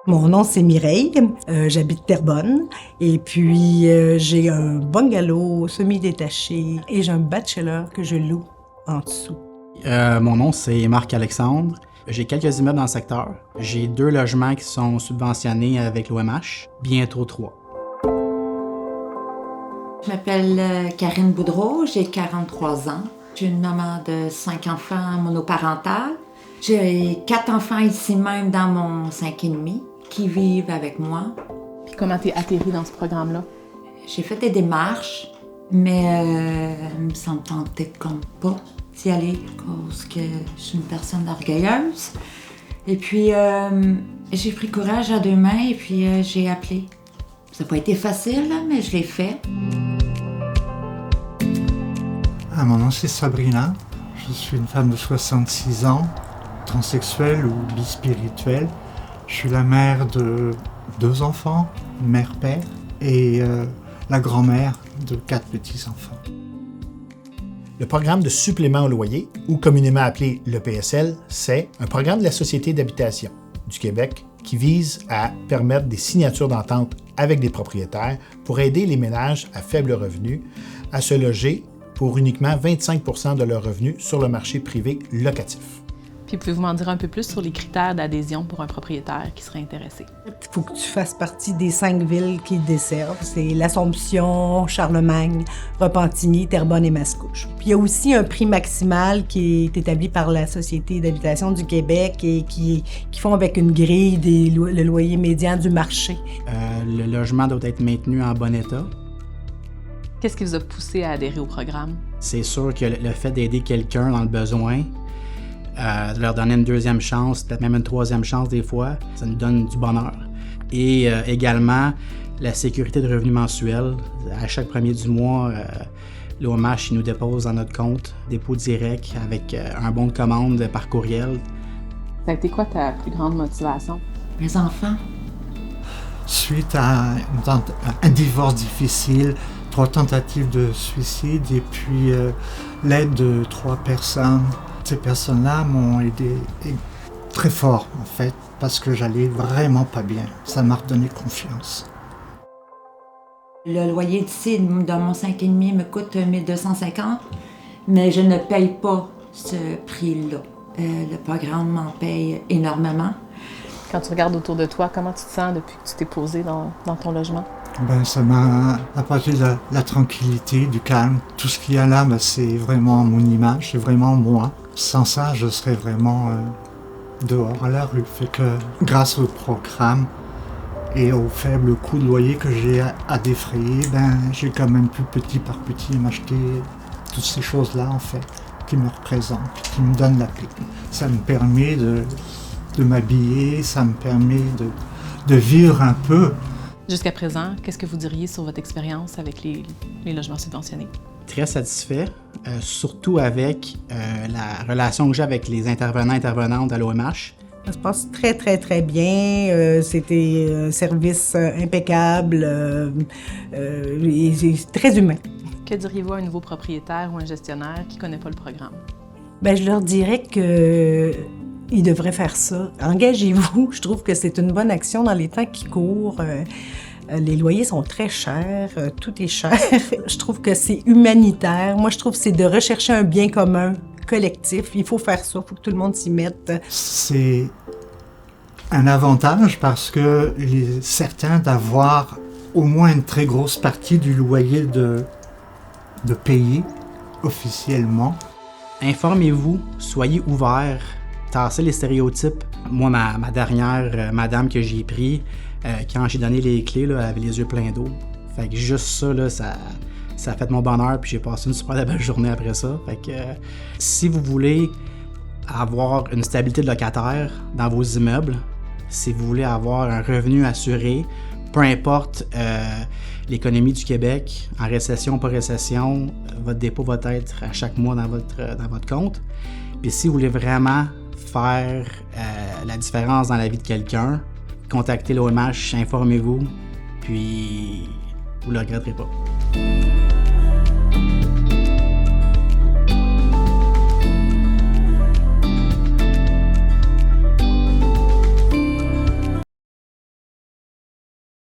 Mon nom, c'est Mireille. J'habite Terrebonne. Et puis, j'ai un bungalow semi-détaché et j'ai un bachelor que je loue en dessous. Mon nom, c'est Marc-Alexandre. J'ai quelques immeubles dans le secteur. J'ai 2 logements qui sont subventionnés avec l'OMH, bientôt 3. Je m'appelle Karine Boudreau, j'ai 43 ans. Je suis une maman de 5 enfants monoparentales. J'ai 4 enfants ici même dans mon 5,5 qui vivent avec moi. Puis comment t'es atterrie dans ce programme-là? J'ai fait des démarches, mais ça me tentait comme pas d'y aller parce que je suis une personne orgueilleuse. Et puis, j'ai pris courage à 2 mains et puis j'ai appelé. Ça n'a pas été facile, mais je l'ai fait. Mon nom c'est Sabrina. Je suis une femme de 66 ans, transsexuelle ou bispirituelle. Je suis la mère de 2 enfants, mère-père, et la grand-mère de 4 petits-enfants. Le programme de supplément au loyer, ou communément appelé le PSL, c'est un programme de la Société d'habitation du Québec qui vise à permettre des signatures d'entente avec des propriétaires pour aider les ménages à faible revenu à se loger pour uniquement 25 % de leurs revenus sur le marché privé locatif. Puis pouvez-vous m'en dire un peu plus sur les critères d'adhésion pour un propriétaire qui serait intéressé? Il faut que tu fasses partie des 5 villes qui desservent. C'est l'Assomption, Charlemagne, Repentigny, Terrebonne et Mascouche. Puis il y a aussi un prix maximal qui est établi par la Société d'habitation du Québec et qui font avec une grille le loyer médian du marché. Le logement doit être maintenu en bon état. Qu'est-ce qui vous a poussé à adhérer au programme? C'est sûr que le fait d'aider quelqu'un dans le besoin, de leur donner une 2e chance, peut-être même une 3e chance des fois, ça nous donne du bonheur. Et également, la sécurité de revenus mensuels. À chaque premier du mois, l'OMH nous dépose dans notre compte, dépôt direct avec un bon de commande par courriel. Ça a été quoi ta plus grande motivation? Mes enfants. Suite à un divorce difficile, 3 tentatives de suicide et puis l'aide de 3 personnes. Ces personnes-là m'ont aidé très fort, en fait, parce que j'allais vraiment pas bien. Ça m'a redonné confiance. Le loyer d'ici, dans mon 5,5, me coûte 1 250, mais je ne paye pas ce prix-là. Le programme m'en paye énormément. Quand tu regardes autour de toi, comment tu te sens depuis que tu t'es posé dans ton logement? Ça m'a apporté de la tranquillité, du calme. Tout ce qu'il y a là, c'est vraiment mon image, c'est vraiment moi. Sans ça, je serais vraiment dehors à la rue. Fait que grâce au programme et au faible coût de loyer que j'ai à défrayer, j'ai quand même pu petit par petit m'acheter toutes ces choses-là, en fait, qui me représentent, qui me donnent la paix. Ça me permet de m'habiller, ça me permet de vivre un peu. Jusqu'à présent, qu'est-ce que vous diriez sur votre expérience avec les logements subventionnés? Très satisfait, surtout avec la relation que j'ai avec les intervenantes à l'OMH. Ça se passe très, très, très bien. C'était un service impeccable et c'est très humain. Que diriez-vous à un nouveau propriétaire ou un gestionnaire qui ne connaît pas le programme? Je leur dirais qu'ils devraient faire ça. Engagez-vous. Je trouve que c'est une bonne action dans les temps qui courent. Les loyers sont très chers, tout est cher. Je trouve que c'est humanitaire. Moi, je trouve que c'est de rechercher un bien commun collectif. Il faut faire ça, il faut que tout le monde s'y mette. C'est un avantage parce que il est certain d'avoir au moins une très grosse partie du loyer de payer officiellement. Informez-vous, soyez ouverts, tassez les stéréotypes. Moi, ma dernière madame que j'ai pris, quand j'ai donné les clés, là, elle avait les yeux pleins d'eau. Fait que juste ça, là, ça a fait mon bonheur, puis j'ai passé une super belle journée après ça. Fait que si vous voulez avoir une stabilité de locataire dans vos immeubles, si vous voulez avoir un revenu assuré, peu importe l'économie du Québec, en récession ou pas récession, votre dépôt va être à chaque mois dans votre compte. Puis si vous voulez vraiment faire la différence dans la vie de quelqu'un, contactez l'OMH, informez-vous, puis vous ne le regretterez pas.